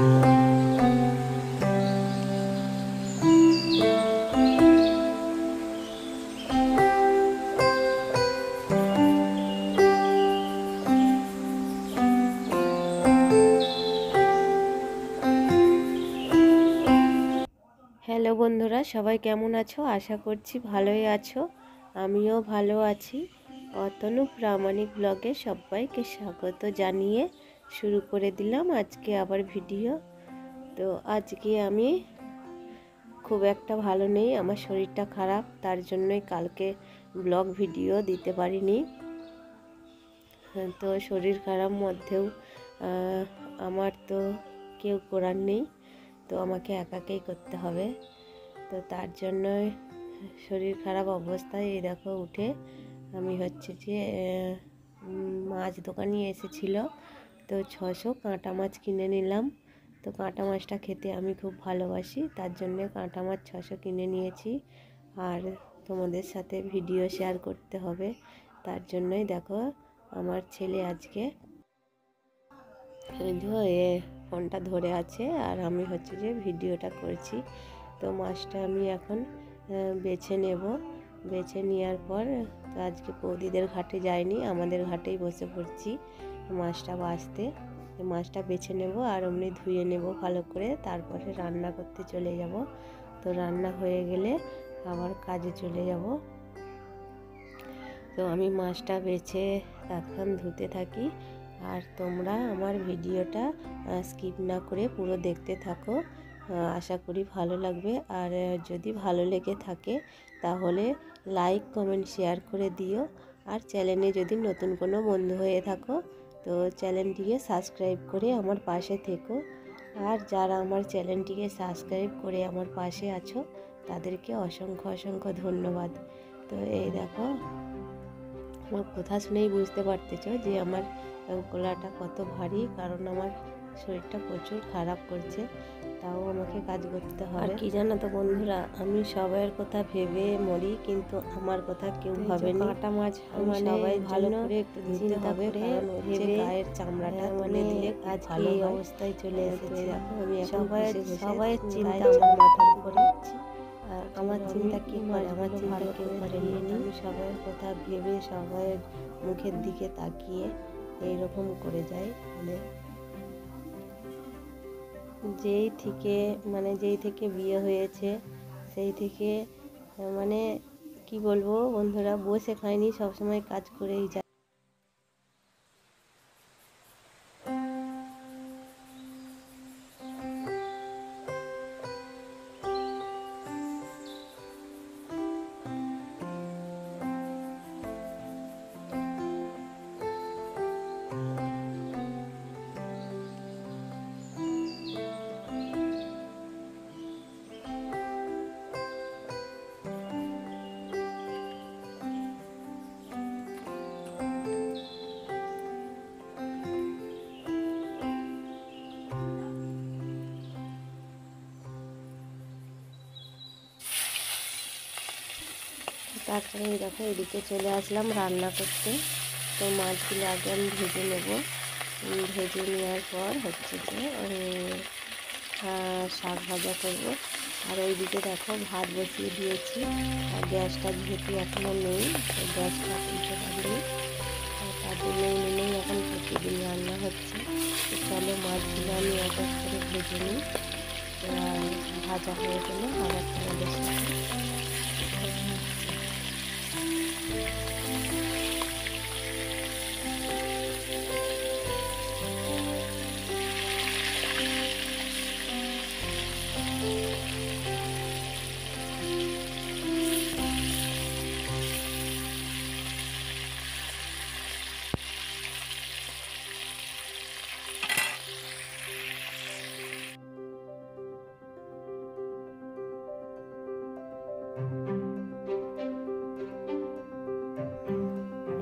Hello বন্ধুরা, সবাই কেমন আছো? আশা করছি ভালোই আছো। আমিও ভালো আছি। অতনু প্রামাণিক ব্লগে সবাইকে স্বাগত জানিয়ে শুরু করে দিলাম আজকে আবার ভিডিও। তো আজকে আমি খুব একটা ভালো নেই, আমার শরীরটা খারাপ, তার জন্যই কালকে ব্লগ ভিডিও দিতে পারিনি। তো শরীর খারাপ মধ্যেও আমার তো কেউ করার নেই, তো আমাকে একাকেই করতে হবে। তো তার জন্যই শরীর খারাপ অবস্থায় এই দেখো উঠে আমি হচ্ছে যে মাছ দোকানে এসেছিল, তো 600 কাঁটা মাছ কিনে নিলাম। তো কাঁটা মাছটা খেতে আমি খুব ভালোবাসি, তার জন্যে কাঁটা মাছ 600 কিনে নিয়েছি। আর তোমাদের সাথে ভিডিও শেয়ার করতে হবে, তার জন্যই দেখো আমার ছেলে আজকে ফোনটা ধরে আছে আর আমি হচ্ছে যে ভিডিওটা করছি। তো মাছটা আমি এখন বেছে নেব। বেছে নেওয়ার পর তো আজকে বৌদিদের ঘাটে যাইনি, আমাদের ঘাটেই বসে পড়ছি মাছটা বাছতে। মাছটা বেছে নেব আর অমনি ধুয়ে নেব ভালো করে, তারপরে রান্না করতে চলে যাব। তো রান্না হয়ে গেলে আবার কাজে চলে যাব। তো আমি মাছটা বেছে তখন ধুতে থাকি, আর তোমরা আমার ভিডিওটা স্কিপ না করে পুরো দেখতে থাকো। আশা করি ভালো লাগবে। আর যদি ভালো লেগে থাকে তাহলে লাইক কমেন্ট শেয়ার করে দিও। আর চ্যানেলে যদি নতুন কোনো বন্ধু হয়ে থাকো তো চ্যানেলটিকে সাবস্ক্রাইব করে আমার পাশে থেকো। আর যারা আমার চ্যানেলটিকে সাবস্ক্রাইব করে আমার পাশে আছো তাদেরকে অসংখ্য অসংখ্য ধন্যবাদ। তো এই দেখো, আমার কথা শুনেই বুঝতে পারতেছ যে আমার গলাটা কত ভারী, কারণ আমার শরীরটা প্রচুর খারাপ করছে, তাও আমাকে কাজ করতে হয়। আর কি জানো তো বন্ধুরা, আমি সবাইয়ের কথা ভেবে মরি, কিন্তু আমার কথা কেউ ভাবেনি। কাঁটা মাছ মানে সবাই ভালো করে একটু ধুতে হবে, কারণ হচ্ছে গায়ের চামড়াটা মানে দিলে কাজ ভালো অবস্থায় চলে এসেছে। আমি সবাই চিন্তা আমার মাথার উপরে। আর আমার চিন্তা কী করে, আমার চিন্তা কেউ করেনি। আমি সবার কথা ভেবে সবাইয়ের মুখের দিকে তাকিয়ে এইরকম করে যাই। মানে যেই থেকে বিয়ে হয়েছে সেই থেকে মানে কি বলবো বন্ধুরা, বসে খাইনি, সবসময় কাজ করেই যাই। তারপরে দেখো এদিকে চলে আসলাম রান্না করতে। তো মাছগুলো আগে আমি ভেজে নেব। ভেজে নেওয়ার পর হচ্ছে যে শাক ভাজা করব। আর ওইদিকে দেখো ভাত বসিয়ে দিয়েছি, আর গ্যাসটা যেহেতু এখনও নেই, গ্যাসটা তুলতে পারিনি, তার জন্য উনুনেই এখন প্রতিদিন রান্না হচ্ছে। তো চলো মাছগুলো আমি এক এক করে ভেজে নিই, আর ভাজা হয়ে গেলে আবার তোমাদের সাথে।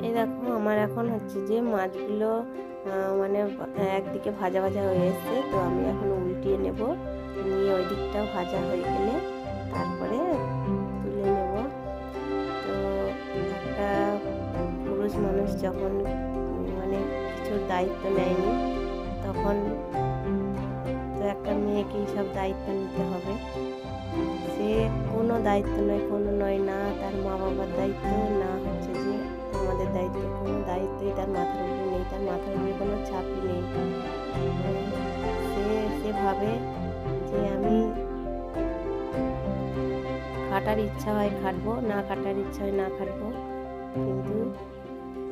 এই দেখো আমার এখন হচ্ছে যে মাছগুলো মানে একদিকে ভাজা ভাজা হয়ে এসছে, তো আমি এখন উল্টিয়ে নেব, নিয়ে ওই দিকটাও ভাজা হয়ে গেলে তারপরে তুলে নেব। তো একটা পুরুষ মানুষ যখন মানে কিছু দায়িত্ব নেয়নি তখন তো একটা মেয়েকেই সব দায়িত্ব নিতে হবে। সে কোনো দায়িত্ব নয়, কোনো নয়, না তার মা বাবার দায়িত্ব, না হচ্ছে যে আমাদের দায়িত্ব, কোনো দায়িত্বই তার মাথার উপরে নেই, তার মাথার উপরে কোনো চাপই নেই। সে ভাবে যে আমি খাটার ইচ্ছা হয় খাটবো, না খাটার ইচ্ছা হয় না খাটবো, কিন্তু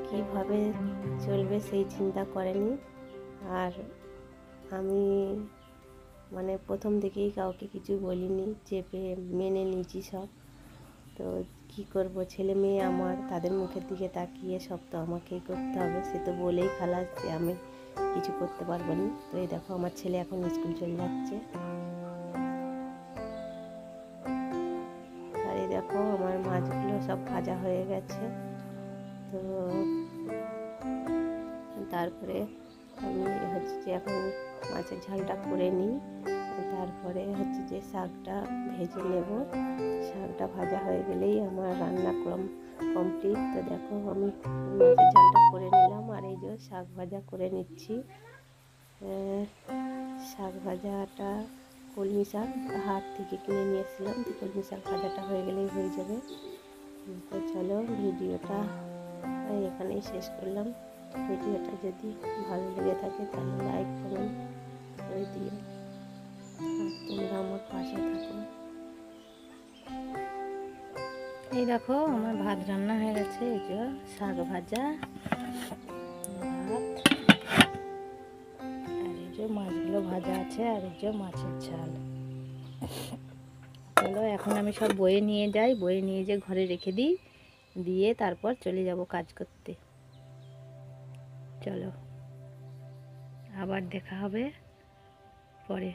কীভাবে চলবে সেই চিন্তা করেনি। আর আমি মানে প্রথম থেকেই কাউকে কিছু বলিনি, চেপে মেনে নিয়েছি সব। তো কি করব, ছেলে মেয়ে আমার, তাদের মুখের দিকে তাকিয়ে সব তো আমাকেই করতে হবে। সে তো বলেই খালাস যে আমি কিছু করতে পারবো না। তো এই দেখো আমার ছেলে এখন স্কুল চলে যাচ্ছে, আর এই দেখো আমার মাছগুলো সব ভাজা হয়ে গেছে। তো তারপরে আমি হচ্ছে যে এখন মাছের ঝালটা করে নিই, তারপরে হচ্ছে যে শাকটা ভেজে নেব। শাকটা ভাজা হয়ে গেলেই আমার রান্না কমপ্লিট। তো দেখো আমি মাছের ঝালটা করে নিলাম, আর এই যে শাক ভাজা করে নিচ্ছি। শাক ভাজাটা কলমি শাক হাট থেকে কিনে নিয়ে এসেছিলাম, তো কলমি শাক ভাজাটা হয়ে গেলেই হয়ে যাবে। তো চলো ভিডিওটা এখানেই শেষ করলাম। ভিডিওটা যদি ভালো লেগে থাকে তাহলে লাইক কমেন্ট করে দিও, আর তোমরা আমার পাশে থাকো। এই দেখো আমার ভাত রান্না হয়ে গেছে, এই যে শাক ভাজা, ভাত, আর এই যে মাছগুলো ভাজা আছে, আর এই যে মাছের ঝাল। চলো এখন আমি সব বয়ে নিয়ে যাই, বয়ে নিয়ে যেয়ে ঘরে রেখে দিই, দিয়ে তারপর চলে যাব কাজ করতে। চলো আবার দেখা হবে পরে।